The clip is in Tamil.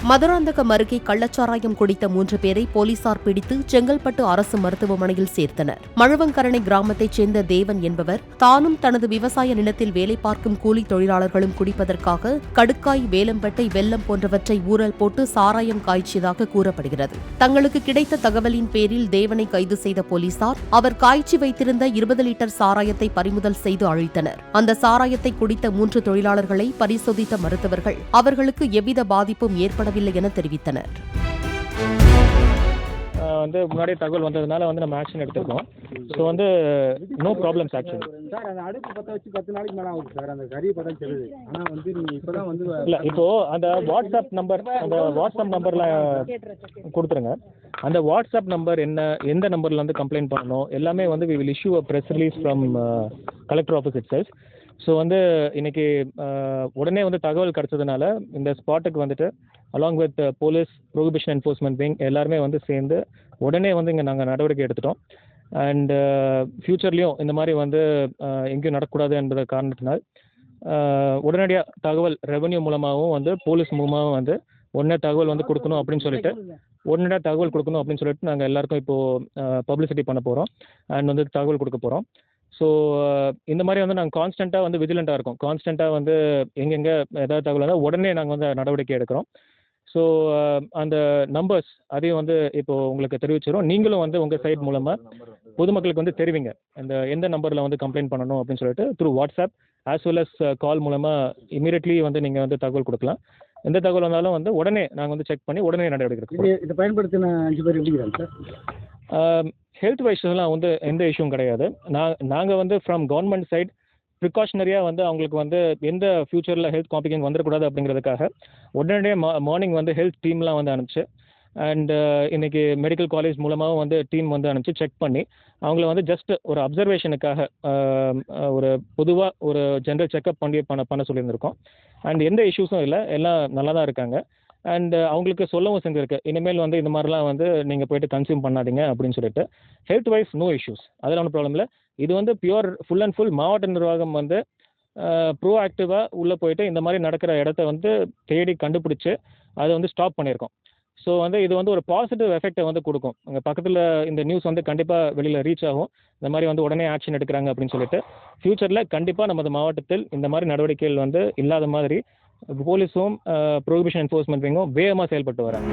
மதுராந்தகம் அருகே கள்ளச்சாராயம் குடித்த 3 பேரை போலீசார் பிடித்து செங்கல்பட்டு அரசு மருத்துவமனையில் சேர்த்தனர். மழுவங்கரணை கிராமத்தைச் சேர்ந்த தேவன் என்பவர் தானும் தனது விவசாய நிலத்தில் வேலை பார்க்கும் கூலி தொழிலாளர்களும் குடிப்பதற்காக கடுக்காய், வேலம்பட்டை, வெல்லம் போன்றவற்றை ஊறல் போட்டு சாராயம் காய்ச்சியதாக கூறப்படுகிறது. தங்களுக்கு கிடைத்த தகவலின் பேரில் தேவனை கைது செய்த போலீசார் அவர் காய்ச்சி வைத்திருந்த 20 லிட்டர் சாராயத்தை பறிமுதல் செய்து அழித்தனர். அந்த சாராயத்தை குடித்த 3 தொழிலாளர்களை பரிசோதித்த மருத்துவர்கள் அவர்களுக்கு எவ்வித பாதிப்பும் ஏற்படவில்லை என தெரிவித்தனர். முன்னாடியே தகவல் வந்ததுனால நம்ம ஆக்ஷன் எடுத்துருக்கோம். So no problems actually. Sir அந்த அடுப்பு பற்ற வச்சு 10 நாளைக்கு மேலே ஆகுது சார். அந்த கறி பதம் செல்லுது. ஆனால் நீங்கள் இப்போ தான் இல்லை, இப்போது அந்த வாட்ஸ்அப் நம்பரில் கொடுத்துருங்க. அந்த வாட்ஸ்அப் நம்பர் எந்த நம்பரில் கம்ப்ளைண்ட் பண்ணணும் எல்லாமே we will issue a press release from collector office itself. So இன்னைக்கு உடனே தகவல் கிடச்சதுனால இந்த ஸ்பாட்டுக்கு along with police, prohibition enforcement wing எல்லாருமே சேர்ந்து உடனே இங்கே நாங்கள் நடவடிக்கை எடுத்துட்டோம். அண்ட் ஃப்யூச்சர்லேயும் இந்த மாதிரி எங்கேயும் நடக்கக்கூடாது என்பத காரணத்தினால் உடனடியாக தகவல் ரெவன்யூ மூலமாகவும் போலீஸ் மூலமாகவும் உடனே தகவல் கொடுக்கணும் அப்படின்னு சொல்லிட்டு நாங்கள் எல்லாருக்கும் இப்போது பப்ளிசிட்டி பண்ண போகிறோம் அண்ட் தகவல் கொடுக்க போகிறோம். ஸோ இந்த மாதிரி நாங்கள் கான்ஸ்டண்ட்டாக விஜிலண்ட்டாக இருக்கோம். கான்ஸ்டண்ட்டாக எங்கெங்கே ஏதாவது தகவல் வந்தால் உடனே நாங்கள் நடவடிக்கை எடுக்கிறோம். ஸோ அந்த நம்பர்ஸ் அதையும் இப்போது உங்களுக்கு தெரிவிச்சிடும். நீங்களும் உங்கள் சைட் மூலமாக பொதுமக்களுக்கு தெரிவிங்க எந்த நம்பரில் கம்ப்ளைண்ட் பண்ணணும் அப்படின்னு சொல்லிட்டு through WhatsApp as well as call மூலமாக இமீடியட்லி நீங்கள் தகவல் கொடுக்கலாம். எந்த தகவல் வந்தாலும் உடனே நாங்கள் செக் பண்ணி உடனே நடவடிக்கை எடுக்கிறோம். இதை பயன்படுத்தின 5 பேர் எப்படிங்கிறாங்க சார்? ஹெல்த் வைஸ்லாம் எந்த இஷ்யூவும் கிடையாது. நாங்கள் ஃப்ரம் கவர்மெண்ட் சைட் ப்ரிகாஷனரியாக அவங்களுக்கு எந்த ஃபியூச்சரில் ஹெல்த் காம்ப்ளிகேஷன் வந்துடக்கூடாது அப்படிங்கிறதுக்காக உடனடியாக மார்னிங் ஹெல்த் டீம்லாம் அனுப்பிச்சு அண்ட் இன்னைக்கு மெடிக்கல் காலேஜ் மூலமாகவும் டீம் அனுப்பிச்சு செக் பண்ணி அவங்கள ஜஸ்ட் ஒரு அப்சர்வேஷனுக்காக ஒரு பொதுவாக ஒரு ஜென்ரல் செக்அப் பண்ண சொல்லியிருந்திருக்கோம். அண்ட் எந்த இஷ்யூஸும் இல்லை, எல்லாம் நல்லா தான் இருக்காங்க. அண்ட் அவங்களுக்கு சொல்லவும் செஞ்சுருக்கு, இனிமேல் இந்த மாதிரிலாம் நீங்கள் போய்ட்டு கன்சியூம் பண்ணாதீங்க அப்படின்னு சொல்லிட்டு. ஹெல்த் வைஸ் நோ இஷ்யூஸ், அதெல்லாம் ஒன்றும் ப்ராப்ளம் இல்லை. இது பியூர் ஃபுல் அண்ட் ஃபுல் மாவட்ட நிர்வாகம் ப்ரோஆக்டிவாக உள்ளே போயிட்டு இந்த மாதிரி நடக்கிற இடத்த தேடி கண்டுபிடிச்சி அதை ஸ்டாப் பண்ணியிருக்கோம். ஸோ இது ஒரு பாசிட்டிவ் எஃபெக்டை கொடுக்கும். அங்கே பக்கத்தில் இந்த நியூஸ் கண்டிப்பாக வெளியில் ரீச் ஆகும். இந்த மாதிரி உடனே ஆக்ஷன் எடுக்கிறாங்க அப்படின்னு சொல்லிட்டு. ஃப்யூச்சரில் கண்டிப்பாக நமது மாவட்டத்தில் இந்த மாதிரி நடவடிக்கைகள் இல்லாத மாதிரி போலீஸும் ப்ரோஹிபிஷன் என்ஃபோர்ஸ்மெண்ட் விங்கும் வேகமாக செயல்பட்டு வராங்க.